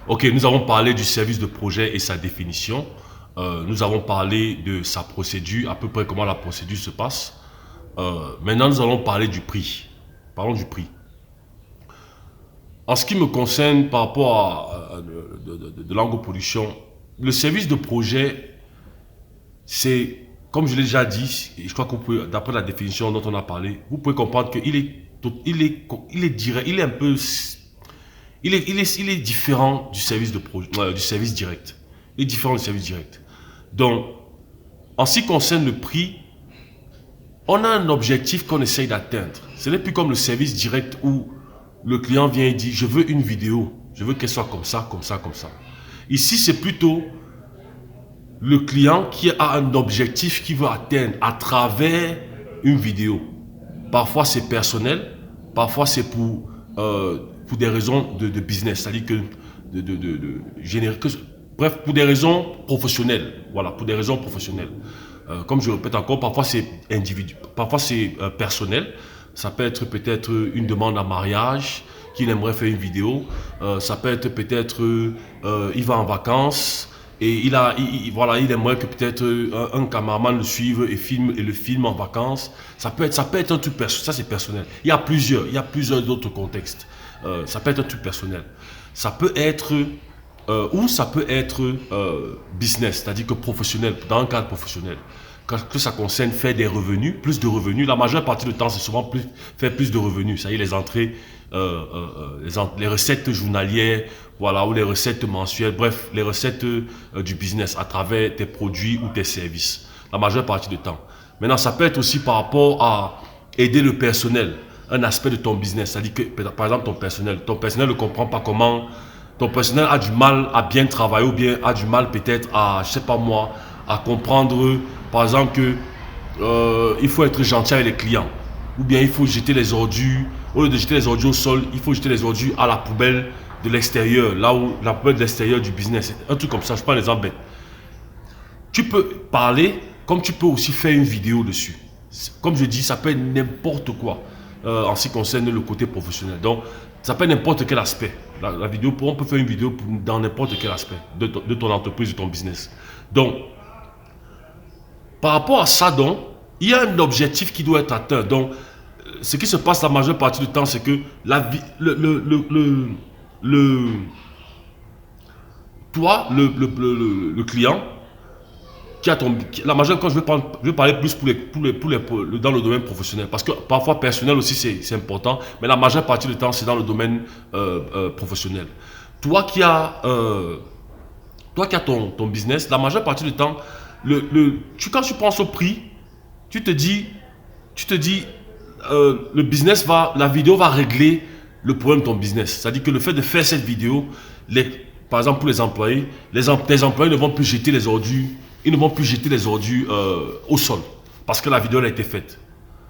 Ok, nous avons parlé du service de projet et sa définition. Nous avons parlé de sa procédure, à peu près comment la procédure se passe. Maintenant, nous allons parler du prix. Parlons du prix. En ce qui me concerne par rapport à de Lango Production, le service de projet, c'est, comme je l'ai déjà dit, et je crois que vous pouvez, d'après la définition dont on a parlé, vous pouvez comprendre qu'il est, il est direct, il est un peu, il est différent du service de projet, du service direct. Il est différent du service direct. Donc, en ce qui concerne le prix, on a un objectif qu'on essaye d'atteindre. Ce n'est plus comme le service direct où le client vient et dit, je veux une vidéo, je veux qu'elle soit comme ça, comme ça, comme ça. Ici, c'est plutôt le client qui a un objectif qu'il veut atteindre à travers une vidéo. Parfois, c'est personnel, parfois, c'est pour des raisons de business, c'est-à-dire que bref, pour des raisons professionnelles. Voilà, pour des raisons professionnelles. Comme je répète encore, parfois c'est individuel, parfois c'est personnel. Ça peut être peut-être une demande en mariage, qu'il aimerait faire une vidéo. Ça peut être peut-être il va en vacances et voilà, il aimerait que peut-être un caméraman le suive et le filme en vacances. Ça peut être un truc personnel. Ça c'est personnel. Il y a plusieurs autres contextes. Ça peut être un truc personnel. Ça peut être ou ça peut être business, c'est-à-dire que professionnel, dans un cadre professionnel. Que ça concerne faire des revenus, plus de revenus. La majeure partie du temps, c'est souvent faire plus de revenus. Ça y est, les entrées, les recettes journalières, voilà, ou les recettes mensuelles, bref, les recettes du business à travers tes produits ou tes services. La majeure partie du temps. Maintenant, ça peut être aussi par rapport à aider le personnel, un aspect de ton business. C'est-à-dire que, par exemple, ton personnel ne comprend pas comment, ton personnel a du mal à bien travailler ou bien a du mal peut-être à, je sais pas moi, à comprendre, par exemple, que il faut être gentil avec les clients. Ou bien il faut jeter les ordures, au lieu de jeter les ordures au sol, il faut jeter les ordures à la poubelle de l'extérieur, là où la poubelle de l'extérieur du business. Un truc comme ça, je prends un exemple bête. Tu peux parler, comme tu peux aussi faire une vidéo dessus. Comme je dis, ça peut être n'importe quoi en ce qui concerne le côté professionnel. Donc, ça peut être n'importe quel aspect. La vidéo, on peut faire une vidéo dans n'importe quel aspect de ton entreprise, de ton business. Donc, par rapport à ça, donc, il y a un objectif qui doit être atteint. Donc, ce qui se passe la majeure partie du temps, c'est que toi, le client, qui a la majeure, quand je vais parler plus dans le domaine professionnel, parce que parfois personnel aussi c'est important, mais la majeure partie du temps c'est dans le domaine professionnel. Toi qui as ton business, la majeure partie du temps, quand tu penses au prix, tu te dis, la vidéo va régler le problème de ton business. C'est-à-dire que le fait de faire cette vidéo, par exemple pour les employés, les employés ne vont plus jeter les ordures, ils ne vont plus jeter les ordures au sol parce que la vidéo a été faite.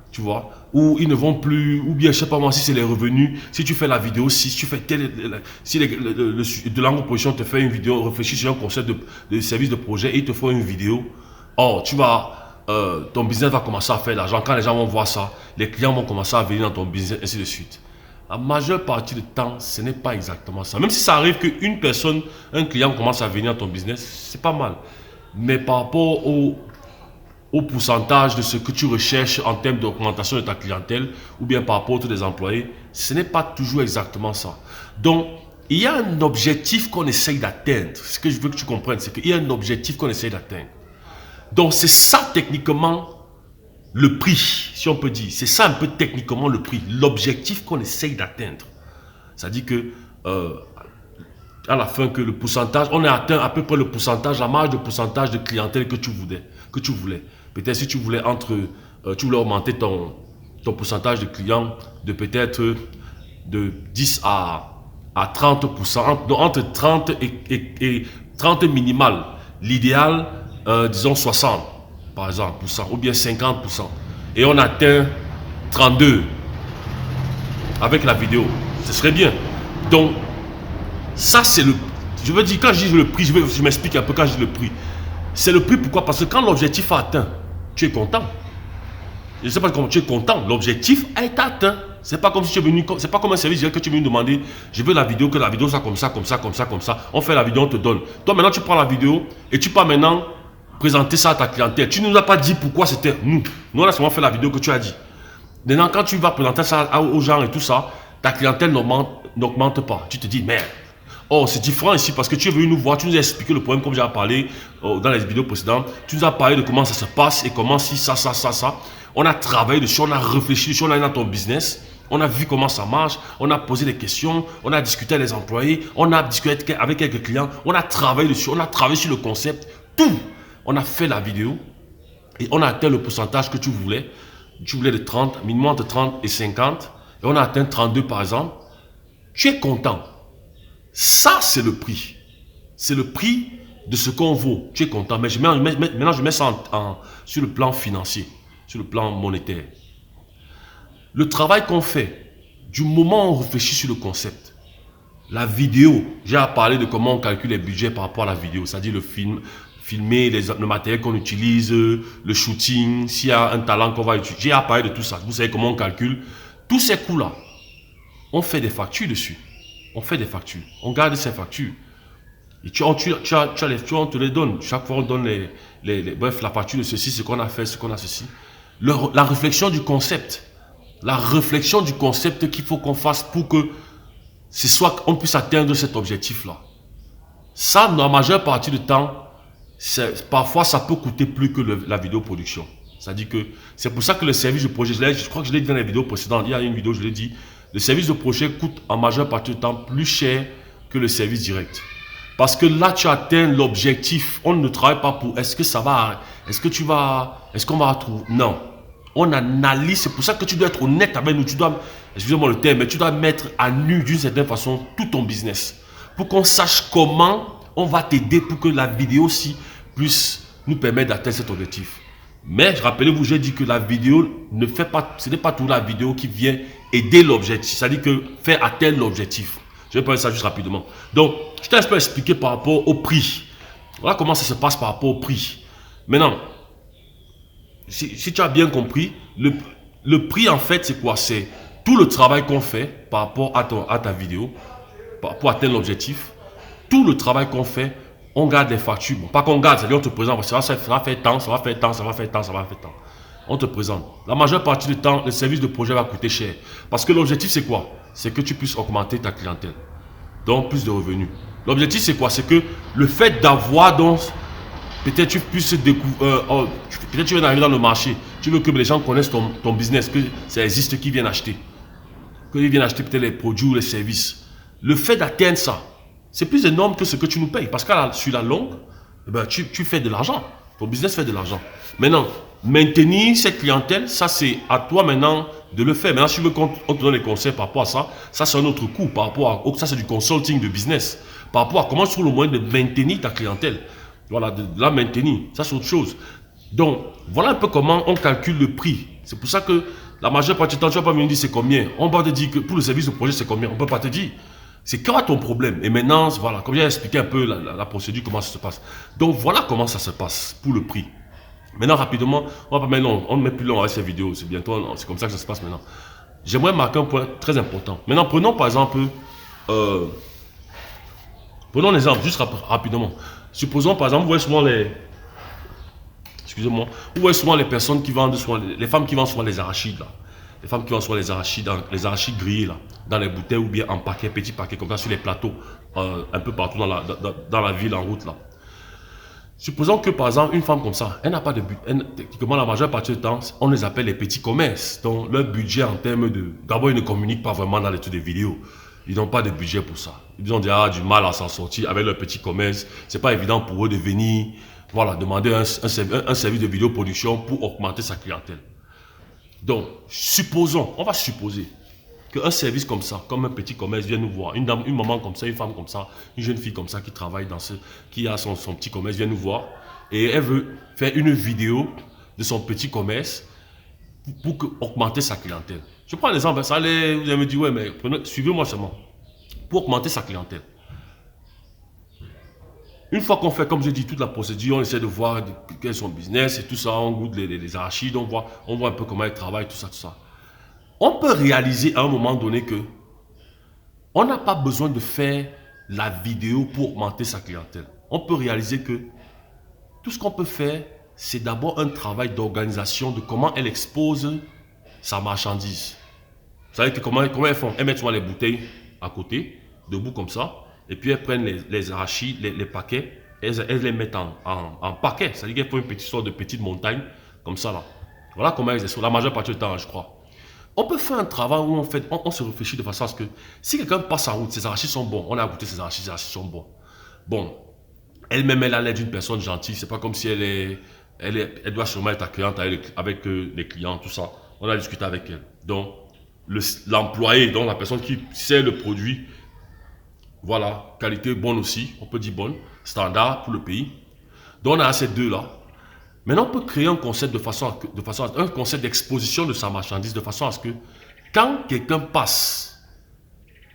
Tu vois, ou ils ne vont plus, ou bien je sais pas moi si c'est les revenus, si tu fais la vidéo, si tu fais si de Lango Production te fait une vidéo, réfléchis sur un concept de service de projet et ils te font une vidéo, oh tu vas, ton business va commencer à faire de l'argent. Quand les gens vont voir ça, les clients vont commencer à venir dans ton business, ainsi de suite. La majeure partie du temps, ce n'est pas exactement ça. Même si ça arrive qu'une personne, un client commence à venir dans ton business, c'est pas mal. Mais par rapport au pourcentage de ce que tu recherches en termes d'augmentation de ta clientèle ou bien par rapport aux des employés, ce n'est pas toujours exactement ça. Donc, il y a un objectif qu'on essaye d'atteindre. Ce que je veux que tu comprennes, c'est qu'il y a un objectif qu'on essaye d'atteindre. Donc, c'est ça techniquement le prix, si on peut dire. C'est ça un peu techniquement le prix, l'objectif qu'on essaye d'atteindre. C'est-à-dire que à la fin que le pourcentage, on a atteint à peu près le pourcentage, la marge de pourcentage de clientèle que tu voulais. Peut-être si tu voulais tu voulais augmenter ton pourcentage de clients de peut-être de 10 à 30%, entre 30 et 30 minimal. L'idéal, disons 60 par exemple, ou bien 50%. Et on atteint 32 avec la vidéo. Ce serait bien. Donc, ça c'est le... Je veux dire, quand je dis le prix, je m'explique un peu quand je dis le prix. C'est le prix, pourquoi? Parce que quand l'objectif est atteint, tu es content. Je ne sais pas comment tu es content. L'objectif a été atteint. C'est pas comme si tu es venu, c'est pas comme un service direct que tu es venu demander, je veux la vidéo, que la vidéo soit comme ça, comme ça, comme ça, comme ça. On fait la vidéo, on te donne. Toi maintenant tu prends la vidéo et tu pars maintenant présenter ça à ta clientèle. Tu ne nous as pas dit pourquoi c'était nous. Nous on a seulement fait la vidéo que tu as dit. Maintenant quand tu vas présenter ça aux gens et tout ça, ta clientèle n'augmente pas. Tu te dis merde. Oh, c'est différent ici parce que tu es venu nous voir, tu nous as expliqué le problème comme j'ai parlé dans les vidéos précédentes. Tu nous as parlé de comment ça se passe et comment si ça. On a travaillé dessus, on a réfléchi dessus, on a dans ton business. On a vu comment ça marche, on a posé des questions, on a discuté avec les employés, on a discuté avec quelques clients, on a travaillé dessus, on a travaillé sur le concept, tout. On a fait la vidéo et on a atteint le pourcentage que tu voulais. Tu voulais de 30, minimum entre 30 et 50 et on a atteint 32 par exemple. Tu es content. Ça, c'est le prix. C'est le prix de ce qu'on vaut. Tu es content. Mais maintenant, je mets ça sur le plan financier, sur le plan monétaire. Le travail qu'on fait, du moment où on réfléchit sur le concept, la vidéo, j'ai à parler de comment on calcule les budgets par rapport à la vidéo, c'est-à-dire le film, filmer, le matériel qu'on utilise, le shooting, s'il y a un talent qu'on va utiliser, j'ai à parler de tout ça. Vous savez comment on calcule. Tous ces coûts-là, on fait des factures dessus. On fait des factures. On garde ces factures. Et on te les donne. Chaque fois, on donne bref, la facture de ceci, ce qu'on a fait, ce qu'on a ceci. La réflexion du concept. La réflexion du concept qu'il faut qu'on fasse pour que ce soit qu'on puisse atteindre cet objectif-là. Ça, dans la majeure partie du temps, parfois, ça peut coûter plus que la vidéo production. C'est-à-dire que c'est pour ça que le service de projet, je crois que je l'ai dit dans les vidéos précédentes, il y a une vidéo, je l'ai dit, le service de projet coûte en majeure partie du temps plus cher que le service direct. Parce que là, tu atteins l'objectif. On ne travaille pas pour est-ce que ça va, est-ce qu'on va retrouver. Non. On analyse, c'est pour ça que tu dois être honnête avec nous. Tu dois, excusez-moi le terme, mais tu dois mettre à nu d'une certaine façon tout ton business. Pour qu'on sache comment on va t'aider pour que la vidéo aussi puisse nous permettre d'atteindre cet objectif. Mais rappelez-vous, j'ai dit que la vidéo ne fait pas, ce n'est pas tout la vidéo qui vient aider l'objectif. C'est-à-dire que faire atteindre l'objectif. Je vais parler ça juste rapidement. Donc, je t'ai un peu expliqué par rapport au prix. Voilà comment ça se passe par rapport au prix. Maintenant, si tu as bien compris, le prix en fait c'est quoi? C'est tout le travail qu'on fait par rapport à ta vidéo, pour atteindre l'objectif. Tout le travail qu'on fait, on garde des factures. Bon, pas qu'on garde, c'est-à-dire on te présente, ça va faire tant, ça va faire tant, ça va faire tant, ça va faire tant. On te présente. La majeure partie du temps, le service de projet va coûter cher. Parce que l'objectif c'est quoi? C'est que tu puisses augmenter ta clientèle. Donc plus de revenus. L'objectif c'est quoi? C'est que le fait d'avoir donc peut-être tu puisses découvrir, peut-être tu viens d'arriver dans le marché, tu veux que les gens connaissent ton business, que ça existe, qu'ils viennent acheter. Qu'ils viennent acheter peut-être les produits ou les services. Le fait d'atteindre ça, c'est plus énorme que ce que tu nous payes. Parce que sur la longue, eh ben, tu fais de l'argent. Ton business fait de l'argent. Maintenant, maintenir cette clientèle, ça c'est à toi maintenant de le faire. Maintenant, si tu veux qu'on te donne les conseils par rapport à ça, ça c'est un autre coût par rapport à, ça c'est du consulting de business. Par rapport à comment tu trouves le moyen de maintenir ta clientèle. Voilà, de la maintenir. Ça c'est autre chose. Donc, voilà un peu comment on calcule le prix. C'est pour ça que la majeure partie du temps, tu ne vas pas me dire c'est combien. On va te dire que pour le service de projet c'est combien. On ne peut pas te dire. C'est quoi ton problème? Et maintenant, voilà, comme j'ai expliqué un peu la procédure, comment ça se passe. Donc, voilà comment ça se passe pour le prix. Maintenant, rapidement, on va pas maintenant, on ne met plus long avec ces vidéos. C'est bientôt, c'est comme ça que ça se passe maintenant. J'aimerais marquer un point très important. Maintenant, prenons par exemple, prenons un exemple, juste rapidement. Supposons par exemple, vous voyez souvent les, excusez-moi, vous voyez souvent les personnes qui vendent, souvent, les femmes qui vendent souvent les arachides là. Les femmes qui vendent souvent les arachides grillés là, dans les bouteilles ou bien en paquets, petits paquets comme ça sur les plateaux, un peu partout dans la ville en route là. Supposons que par exemple une femme comme ça, elle n'a pas de but, techniquement la majeure partie du temps, on les appelle les petits commerces. Donc leur budget en termes de, d'abord ils ne communiquent pas vraiment dans les trucs de vidéos. Ils n'ont pas de budget pour ça. Ils ont déjà du mal à s'en sortir avec leur petit commerce. C'est pas évident pour eux de venir, voilà, demander un service de vidéoproduction pour augmenter sa clientèle. Donc, supposons, on va supposer qu'un service comme ça, comme un petit commerce vient nous voir, une dame, une maman comme ça, une femme comme ça, une jeune fille comme ça qui travaille dans qui a son petit commerce vient nous voir et elle veut faire une vidéo de son petit commerce pour augmenter sa clientèle. Je prends l'exemple, ça allait, vous allez me dire, ouais, mais suivez-moi seulement, pour augmenter sa clientèle. Une fois qu'on fait, comme j'ai dit, toute la procédure, on essaie de voir quel est son business et tout ça, on goûte les arachides, on voit un peu comment elle travaille, tout ça, tout ça. On peut réaliser à un moment donné que on n'a pas besoin de faire la vidéo pour augmenter sa clientèle. On peut réaliser que tout ce qu'on peut faire, c'est d'abord un travail d'organisation de comment elle expose sa marchandise. Vous savez que comment elles font? Elles mettent souvent les bouteilles à côté, debout comme ça, et puis elles prennent les arachides, les paquets, elles les mettent en paquet. C'est-à-dire qu'elles font une petite sorte de petite montagne, comme ça là. Voilà comment elles exposent, la majeure partie du temps, je crois. On peut faire un travail où on se réfléchit de façon à ce que si quelqu'un passe en route, ses arachides sont bons, on a goûté ses arachides sont bons. Bon, elle-même, elle a l'air d'une personne gentille, c'est pas comme si elle doit sûrement être accueillante avec les clients, tout ça. On a discuté avec elle. Donc, l'employé, donc la personne qui sait le produit, voilà, qualité bonne aussi, on peut dire bonne, standard pour le pays. Donc, on a ces deux-là. Maintenant, on peut créer un concept un concept d'exposition de sa marchandise de façon à ce que quand quelqu'un passe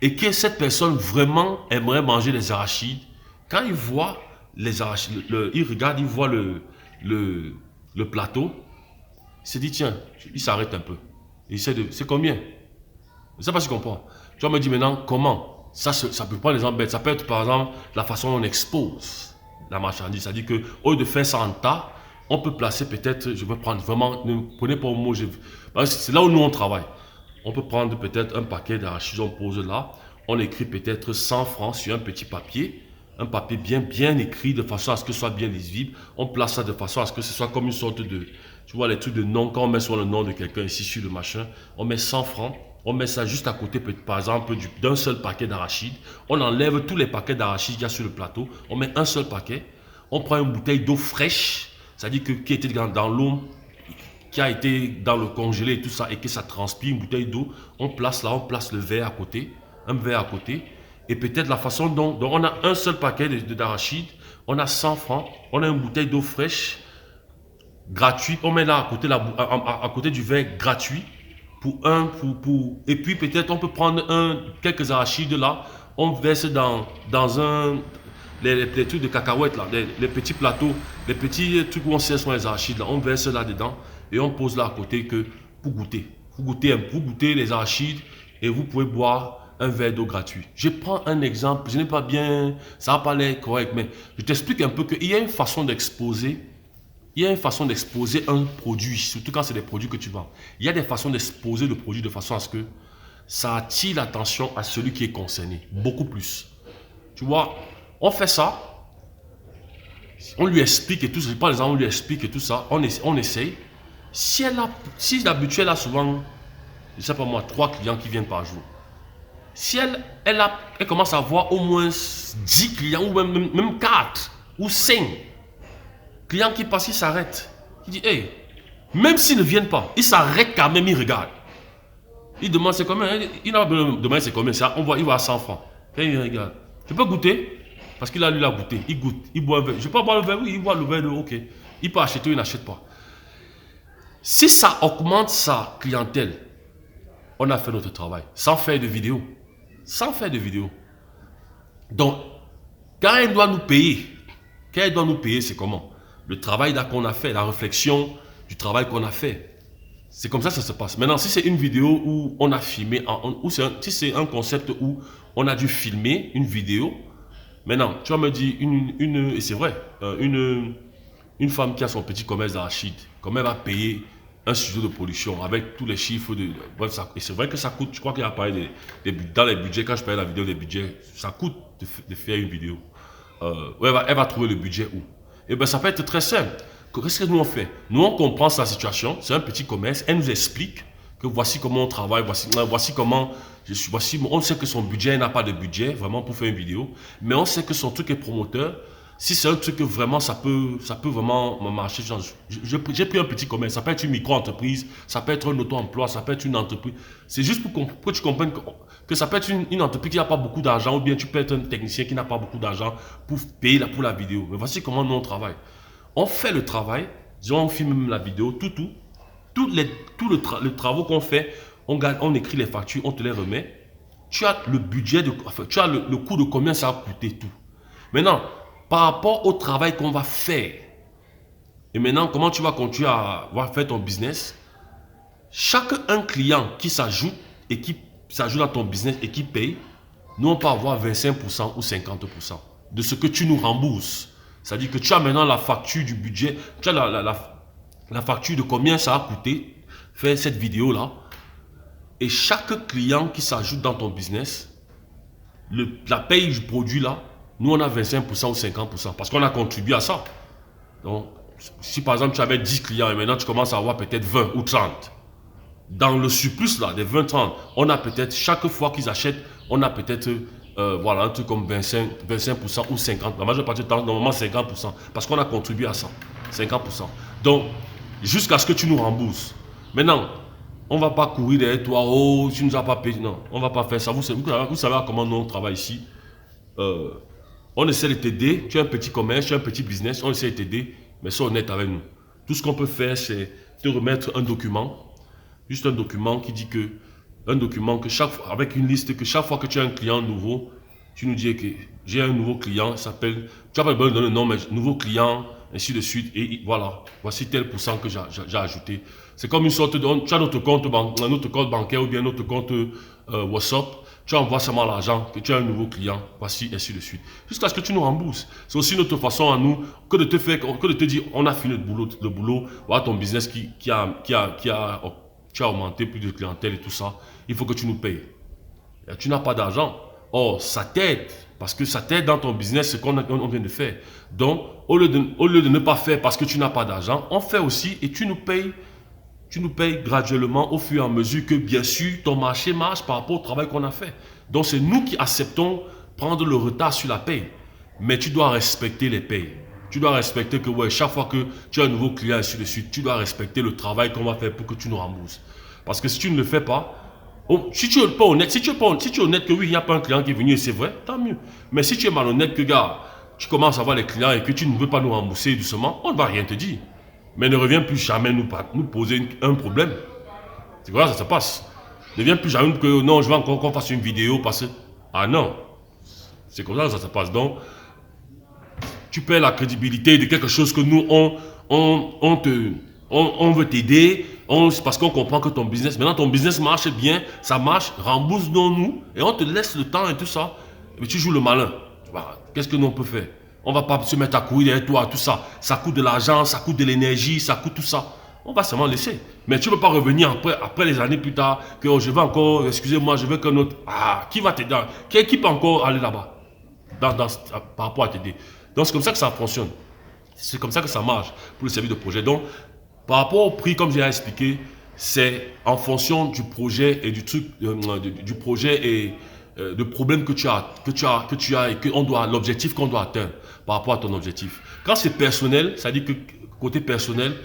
et que cette personne vraiment aimerait manger les arachides, quand il voit les arachides, il regarde, il voit le plateau, il se dit tiens, il s'arrête un peu. C'est combien? Je ne sais pas si tu comprends. Tu vas me dire maintenant comment ça peut prendre les gens bêtes. Ça peut être par exemple la façon dont on expose la marchandise. C'est-à-dire que au lieu de faire ça en tas, on peut placer peut-être, je vais prendre vraiment, ne prenez pas au mot, c'est là où nous on travaille. On peut prendre peut-être un paquet d'arachides, on pose là, on écrit peut-être 100 francs sur un petit papier, un papier bien écrit de façon à ce que ce soit bien lisible. On place ça de façon à ce que ce soit comme une sorte de, tu vois les trucs de nom, quand on met sur le nom de quelqu'un ici sur le machin, on met 100 francs, on met ça juste à côté par exemple d'un seul paquet d'arachides, on enlève tous les paquets d'arachides qu'il y a sur le plateau, on met un seul paquet, on prend une bouteille d'eau fraîche, c'est-à-dire qui était dans l'eau, qui a été dans le congelé et tout ça, et que ça transpire, une bouteille d'eau, on place là, on place le verre à côté, un verre à côté, et peut-être la façon dont on a un seul paquet d'arachides, on a 100 francs, on a une bouteille d'eau fraîche, gratuit, on met là à côté du verre gratuit, et puis peut-être on peut prendre quelques arachides là, on verse dans les trucs de cacahuètes là, les petits plateaux, les petits trucs où on sert sur les arachides là, on verse là dedans et on pose là à côté que pour goûter. Vous goûtez les arachides et vous pouvez boire un verre d'eau gratuit. Je prends un exemple, je n'ai pas bien, ça n'a pas l'air correct, mais je t'explique un peu qu'il y a une façon d'exposer. Il y a une façon d'exposer un produit, surtout quand c'est des produits que tu vends. Il y a des façons d'exposer le produit de façon à ce que ça attire l'attention à celui qui est concerné, beaucoup plus. Tu vois, on fait ça, on lui explique et tout ça, par exemple, on lui explique et tout ça, on essaye. Si d'habitude elle a souvent, je ne sais pas moi, 3 clients qui viennent par jour. Si elle commence à avoir au moins 10 clients ou même 4 ou 5 clients qui passent, ils s'arrêtent. Il dit, hey, même s'ils ne viennent pas, ils s'arrêtent quand même, ils regardent. Ils demandent c'est combien, il n'a pas besoin de demander c'est combien, ça, il va à 100 francs. Et il regarde. Je peux goûter? Parce qu'il a lui l'a goûté. Il goûte, il boit un verre. Je peux boire le verre? Oui, il boit le verre, ok. Il peut acheter ou il n'achète pas. Si ça augmente sa clientèle, on a fait notre travail. Sans faire de vidéo. Sans faire de vidéo. Donc, quand elle doit nous payer, c'est comment? Le travail qu'on a fait, la réflexion du travail qu'on a fait. C'est comme ça que ça se passe. Maintenant, si c'est une vidéo où on a filmé, si c'est un concept où on a dû filmer une vidéo, maintenant, tu vas me dire, et c'est vrai, une femme qui a son petit commerce d'arachides, comment elle va payer un studio de production avec tous les chiffres bref, et c'est vrai que ça coûte, je crois qu'il y a parlé dans les budgets, quand je parlais de la vidéo des budgets, ça coûte de faire une vidéo. Elle va trouver le budget où? Et bien ça peut être très simple. Qu'est-ce que nous on fait? Nous on comprend sa situation, c'est un petit commerce, elle nous explique que voici comment on travaille, voici comment on sait que son budget, elle n'a pas de budget vraiment pour faire une vidéo, mais on sait que son truc est promoteur. Si c'est un truc que vraiment ça peut vraiment marcher, j'ai pris un petit commerce, ça peut être une micro-entreprise, ça peut être un auto-emploi, ça peut être une entreprise. C'est juste pour que tu comprennes que ça peut être une entreprise qui n'a pas beaucoup d'argent, ou bien tu peux être un technicien qui n'a pas beaucoup d'argent pour payer pour la vidéo. Mais voici comment nous on travaille. On fait le travail, disons on filme même la vidéo, tous les travaux qu'on fait, on écrit les factures, on te les remet. Tu as le budget, tu as le coût de combien ça a coûté tout. Maintenant, par rapport au travail qu'on va faire, et maintenant comment tu vas continuer à faire ton business, chaque un client qui s'ajoute dans ton business et qui paye, nous on peut avoir 25% ou 50% de ce que tu nous rembourses. C'est-à-dire que tu as maintenant la facture du budget, tu as la facture de combien ça a coûté faire cette vidéo-là. Et chaque client qui s'ajoute dans ton business, la paye du produit là, nous on a 25% ou 50% parce qu'on a contribué à ça. Donc, si par exemple tu avais 10 clients et maintenant tu commences à avoir peut-être 20 ou 30, dans le surplus là, des 20-30, on a peut-être, chaque fois qu'ils achètent, on a peut-être voilà, un truc comme 25% ou 50%. La majeure partie du temps, normalement 50%, parce qu'on a contribué à ça, 50%. Donc, jusqu'à ce que tu nous rembourses. Maintenant, on ne va pas courir derrière toi, oh, tu ne nous as pas payé. Non, on ne va pas faire ça. Vous savez comment nous on travaille ici. On essaie de t'aider. Tu as un petit commerce, tu as un petit business, on essaie de t'aider, mais sois honnête avec nous. Tout ce qu'on peut faire, c'est te remettre un document, juste un document qui dit que, avec une liste, que chaque fois que tu as un client nouveau, tu nous dis que j'ai un nouveau client, s'appelle, tu n'as pas besoin de donner le nom, mais nouveau client, ainsi de suite, et voilà, voici tel pourcent que j'ai ajouté. C'est comme une sorte de, tu as notre compte bancaire ou bien notre compte WhatsApp, tu envoies seulement l'argent, que tu as un nouveau client, voici, ainsi de suite. Jusqu'à ce que tu nous rembourses. C'est aussi notre façon à nous que de te dire, on a fini le boulot, voilà ton business qui a augmenté plus de clientèle et tout ça, il faut que tu nous payes. Et tu n'as pas d'argent. Or, ça t'aide, parce que ça t'aide dans ton business, ce qu'on vient de faire. Donc, au lieu de ne pas faire parce que tu n'as pas d'argent, on fait aussi et tu nous payes graduellement au fur et à mesure que, bien sûr, ton marché marche par rapport au travail qu'on a fait. Donc, c'est nous qui acceptons prendre le retard sur la paye. Mais tu dois respecter les payes. Tu dois respecter que, ouais, chaque fois que tu as un nouveau client, ainsi de suite, tu dois respecter le travail qu'on va faire pour que tu nous rembourses. Parce que si tu ne le fais pas, si tu n'es pas honnête, si tu es honnête que oui, il n'y a pas un client qui est venu et c'est vrai, tant mieux. Mais si tu es malhonnête que, gars, tu commences à voir les clients et que tu ne veux pas nous rembourser doucement, on ne va rien te dire. Mais ne reviens plus jamais nous poser un problème. C'est comme ça que ça se passe. Ne viens plus jamais que non, je veux encore qu'on fasse une vidéo parce que... Ah non. C'est comme ça que ça se passe. Donc, tu perds la crédibilité de quelque chose que nous, on veut t'aider. Parce qu'on comprend que ton business, maintenant ton business marche bien, ça marche, rembourse-nous et on te laisse le temps et tout ça. Mais tu joues le malin. Qu'est-ce que nous on peut faire? On ne va pas se mettre à courir derrière toi, tout ça. Ça coûte de l'argent, ça coûte de l'énergie, ça coûte tout ça. On va seulement laisser. Mais tu ne peux pas revenir après les années plus tard, que oh, je veux encore, excusez-moi, je veux qu'un autre. Ah, qui va t'aider? Qui peut encore aller là-bas par rapport à t'aider? Donc c'est comme ça que ça fonctionne. C'est comme ça que ça marche pour le service de projet. Donc, par rapport au prix, comme j'ai expliqué, c'est en fonction du projet et du truc, du projet et de problème que tu as et que l'objectif qu'on doit atteindre par rapport à ton objectif. Quand c'est personnel, ça dit que côté personnel,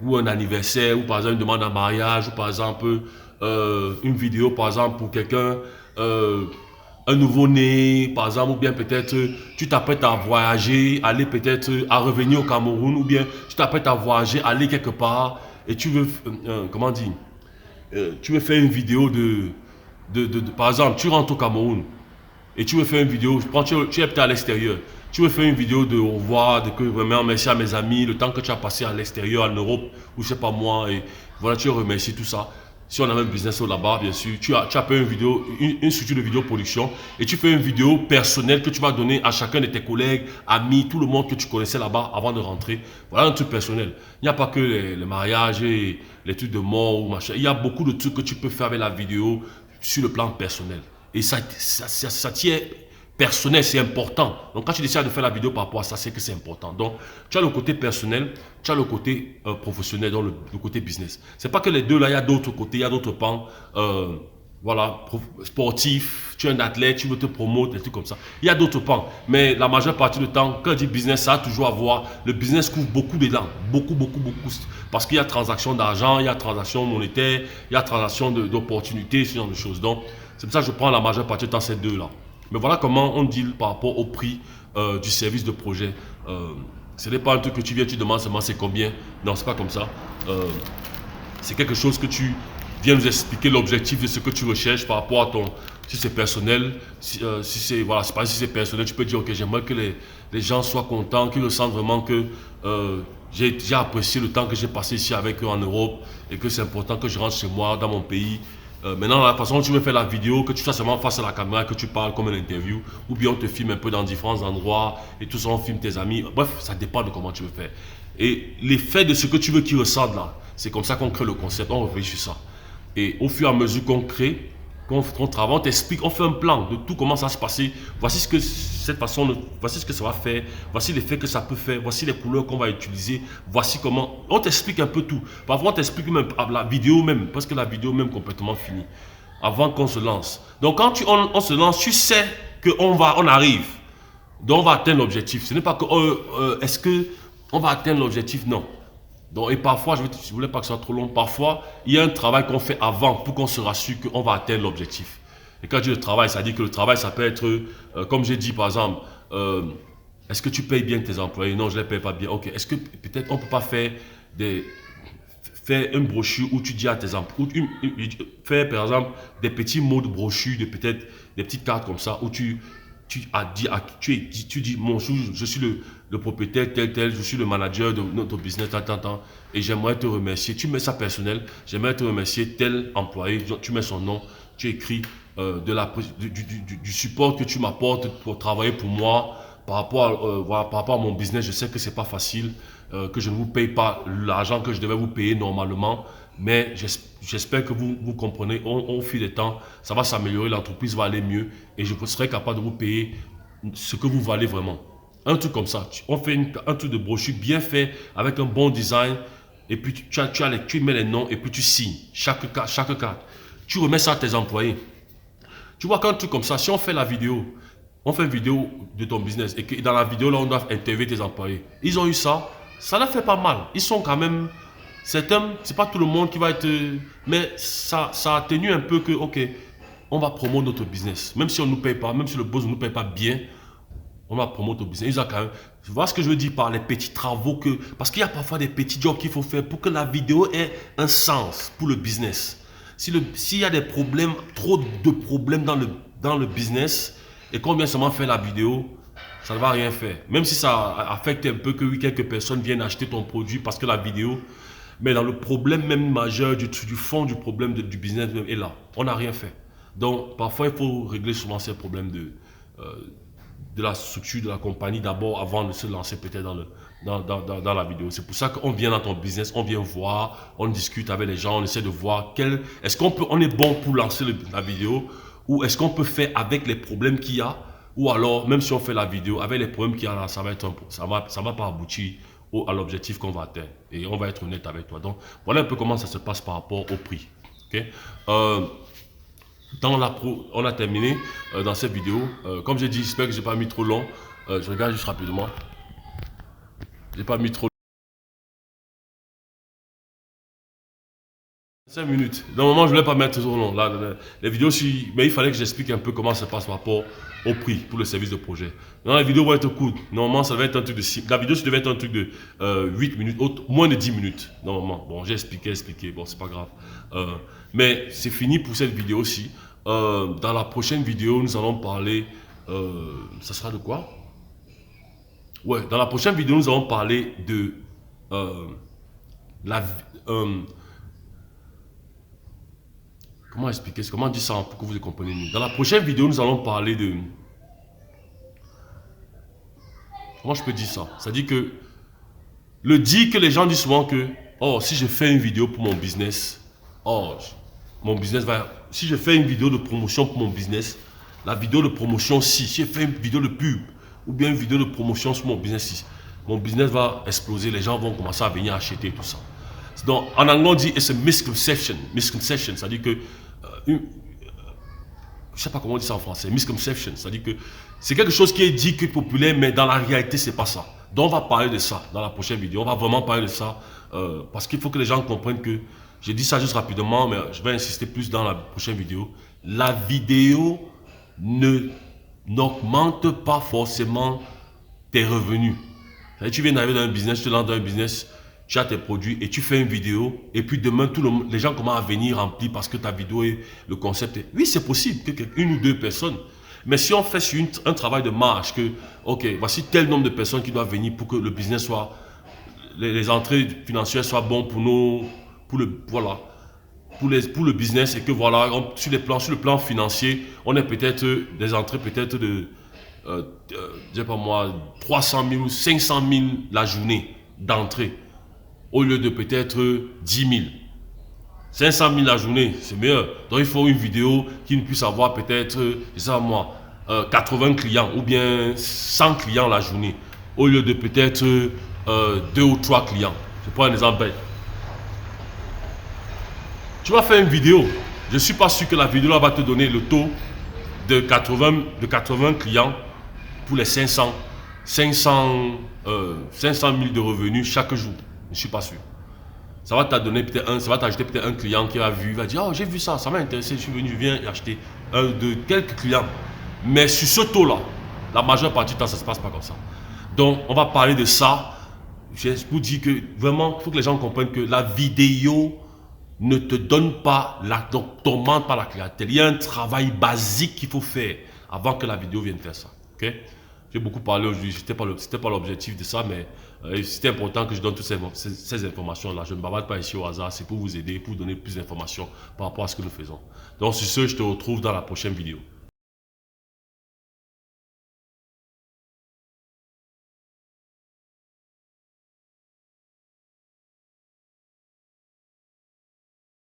ou un anniversaire, ou par exemple une demande en mariage, ou par exemple une vidéo, par exemple pour quelqu'un, un nouveau-né, par exemple, ou bien peut-être tu t'apprêtes à voyager, aller peut-être à revenir au Cameroun, ou bien tu t'apprêtes à voyager, aller quelque part, et tu veux, comment dire, tu veux faire une vidéo par exemple, tu rentres au Cameroun, et tu veux faire une vidéo, tu es peut-être à l'extérieur, tu veux faire une vidéo de au revoir, de que vraiment merci à mes amis, le temps que tu as passé à l'extérieur, en Europe, ou je sais pas moi, et voilà, tu remercies tout ça. Si on a un business là-bas, bien sûr, tu as fait une structure de vidéo production et tu fais une vidéo personnelle que tu vas donner à chacun de tes collègues, amis, tout le monde que tu connaissais là-bas avant de rentrer. Voilà un truc personnel. Il n'y a pas que les mariages et les trucs de mort ou machin. Il y a beaucoup de trucs que tu peux faire avec la vidéo sur le plan personnel. Et ça tient personnel, c'est important. Donc quand tu décides de faire la vidéo par rapport à ça, c'est que c'est important. Donc tu as le côté personnel, tu as le côté professionnel, donc le côté business. C'est pas que les deux là, il y a d'autres côtés, il y a d'autres pans, voilà, sportif, tu es un athlète, tu veux te promouvoir, des trucs comme ça. Il y a d'autres pans, mais la majeure partie du temps, quand je dis business, ça a toujours à voir, le business couvre beaucoup d'élan, beaucoup, parce qu'il y a transaction d'argent, il y a transaction monétaire, il y a transaction d'opportunités, ce genre de choses. Donc c'est pour ça que je prends la majeure partie du temps ces deux là. Mais voilà comment on deal par rapport au prix du service de projet. Ce n'est pas un truc que tu viens, tu demandes seulement c'est combien. Non, c'est pas comme ça. C'est quelque chose que tu viens nous expliquer l'objectif de ce que tu recherches par rapport à ton... Si c'est personnel, si c'est personnel, tu peux dire ok, j'aimerais que les gens soient contents, qu'ils ressentent vraiment que J'ai apprécié le temps que j'ai passé ici avec eux en Europe et que c'est important que je rentre chez moi, dans mon pays. Maintenant, la façon dont tu me fais la vidéo, que tu sois seulement face à la caméra, que tu parles comme une interview, ou bien on te filme un peu dans différents endroits et tout ça, on filme tes amis. Bref, ça dépend de comment tu veux faire. Et l'effet de ce que tu veux qu'ils ressentent là, c'est comme ça qu'on crée le concept, on réfléchit sur ça. Et au fur et à mesure qu'on crée, qu'on travaille, on t'explique, on fait un plan de tout comment ça va se passer. Voici ce que cette façon, voici ce que ça va faire, voici l'effet que ça peut faire, voici les couleurs qu'on va utiliser, voici comment. On t'explique un peu tout. Parfois on t'explique même la vidéo même, parce que la vidéo même complètement finie, avant qu'on se lance. Donc quand on se lance, tu sais qu'on arrive. Donc on va atteindre l'objectif. Ce n'est pas que est-ce que on va atteindre l'objectif? Non. Donc, et parfois, je ne voulais pas que ce soit trop long, parfois, il y a un travail qu'on fait avant pour qu'on se rassure qu'on va atteindre l'objectif. Et quand je dis le travail, ça dit que le travail, ça peut être, comme j'ai dit par exemple, est-ce que tu payes bien tes employés? Non, je ne les paye pas bien. Ok, est-ce que peut-être on ne peut pas faire une brochure où tu dis à tes employés, faire par exemple des petits mots de brochure, peut-être des petites cartes comme ça, où tu dis, je suis le propriétaire tel, je suis le manager de notre business, et j'aimerais te remercier. Tu mets ça personnel, j'aimerais te remercier tel employé, tu mets son nom, tu écris du support que tu m'apportes pour travailler pour moi, par rapport à mon business. Je sais que c'est pas facile, que je ne vous paye pas l'argent que je devais vous payer normalement, mais j'espère que vous comprenez, au fil du temps, ça va s'améliorer, l'entreprise va aller mieux et je serai capable de vous payer ce que vous valez vraiment. Un truc comme ça, on fait un truc de brochure bien fait, avec un bon design, et puis tu mets les noms et puis tu signes chaque carte. Tu remets ça à tes employés. Tu vois qu'un truc comme ça, si on fait la vidéo, on fait une vidéo de ton business et que dans la vidéo là on doit interviewer tes employés. Ils ont eu ça, ça leur fait pas mal. Ils sont quand même, c'est pas tout le monde qui va être, mais ça atténue un peu que, ok, on va promouvoir notre business. Même si on ne nous paye pas, même si le boss ne nous paye pas bien, on va promouvoir notre business. Ils ont quand même, tu vois ce que je veux dire par les petits travaux parce qu'il y a parfois des petits jobs qu'il faut faire pour que la vidéo ait un sens pour le business. S'il y a des problèmes, trop de problèmes dans le business, et qu'on vient seulement faire la vidéo, ça ne va rien faire. Même si ça affecte un peu que quelques personnes viennent acheter ton produit parce que la vidéo, mais dans le problème même majeur, du fond du problème du business est là. On n'a rien fait. Donc, parfois, il faut régler souvent ces problèmes de la structure de la compagnie d'abord avant de se lancer peut-être dans la vidéo. C'est pour ça qu'on vient dans ton business, on vient voir, on discute avec les gens, on essaie de voir est-ce on est bon pour lancer la vidéo ou est-ce qu'on peut faire avec les problèmes qu'il y a, ou alors même si on fait la vidéo avec les problèmes qu'il y a là, ça va pas aboutir à l'objectif qu'on va atteindre. Et on va être honnête avec toi. Donc voilà un peu comment ça se passe par rapport au prix. Okay? On a terminé dans cette vidéo. Comme j'ai dit, j'espère que je n'ai pas mis trop long. Je regarde juste rapidement. J'ai pas mis trop. 5 minutes. Normalement, je ne voulais pas mettre trop long. Là, les vidéos, mais il fallait que j'explique un peu comment ça se passe par rapport au prix pour le service de projet. Non, les vidéos vont être courtes. Normalement, ça va être un truc de 6. La vidéo, ça devait être un truc de 8 minutes, moins de 10 minutes. Normalement. Bon, j'ai expliqué. Bon, c'est pas grave. Mais c'est fini pour cette vidéo-ci. Dans la prochaine vidéo, nous allons parler. Ça sera de quoi? Ouais, dans la prochaine vidéo, nous allons parler de comment expliquer? Comment dire ça pour que vous compreniez mieux? Dans la prochaine vidéo, nous allons parler de... Comment je peux dire ça? C'est-à-dire que que les gens disent souvent que oh, si je fais une vidéo pour mon business, oh, mon business va... Si je fais une vidéo de promotion pour mon business, la vidéo de promotion, si je fais une vidéo de pub ou bien une vidéo de promotion sur mon business, mon business va exploser, les gens vont commencer à venir acheter tout ça. Donc, en anglais, on dit it's a misconception. Misconception, c'est-à-dire que je ne sais pas comment on dit ça en français. Misconception, c'est-à-dire que c'est quelque chose qui est dit, qui est populaire, mais dans la réalité, c'est pas ça. Donc, on va parler de ça dans la prochaine vidéo. On va vraiment parler de ça parce qu'il faut que les gens comprennent que j'ai dit ça juste rapidement, mais je vais insister plus dans la prochaine vidéo. La vidéo n'augmente pas forcément tes revenus. Tu viens d'arriver dans un business, tu te lances dans un business, tu as tes produits et tu fais une vidéo et puis demain les gens commencent à venir remplir parce que ta vidéo et le concept est... Oui, c'est possible que une ou deux personnes, mais si on fait sur un travail de marge que ok, voici tel nombre de personnes qui doivent venir pour que le business soit les entrées financières soient bonnes pour nous, voilà, pour le business, et que voilà, sur le plan financier, on ait peut-être des entrées peut-être de, je sais pas moi, 300 000 ou 500 000 la journée d'entrée, au lieu de peut-être 10 000. 500 000 la journée, c'est meilleur. Donc il faut une vidéo qui ne puisse avoir peut-être, je sais pas moi, 80 clients ou bien 100 clients la journée, au lieu de peut-être 2 ou 3 clients. Je prends un exemple. Tu vas faire une vidéo, je ne suis pas sûr que la vidéo là va te donner le taux de 80 clients pour les 500 000 de revenus chaque jour. Je ne suis pas sûr. Ça va t'ajouter peut-être un client qui a vu, va dire, oh j'ai vu ça, ça m'a intéressé, je suis venu, je viens acheter de quelques clients. Mais sur ce taux-là, la majeure partie du temps, ça ne se passe pas comme ça. Donc, on va parler de ça. Je vous dis que vraiment, il faut que les gens comprennent que la vidéo ne te donne pas, t'augmente pas la clientèle. Il y a un travail basique qu'il faut faire avant que la vidéo vienne faire ça. Okay? J'ai beaucoup parlé aujourd'hui, c'était pas l'objectif de ça, mais c'était important que je donne toutes ces informations-là. Je ne bavarde pas ici au hasard, c'est pour vous aider, pour vous donner plus d'informations par rapport à ce que nous faisons. Donc sur ce, je te retrouve dans la prochaine vidéo.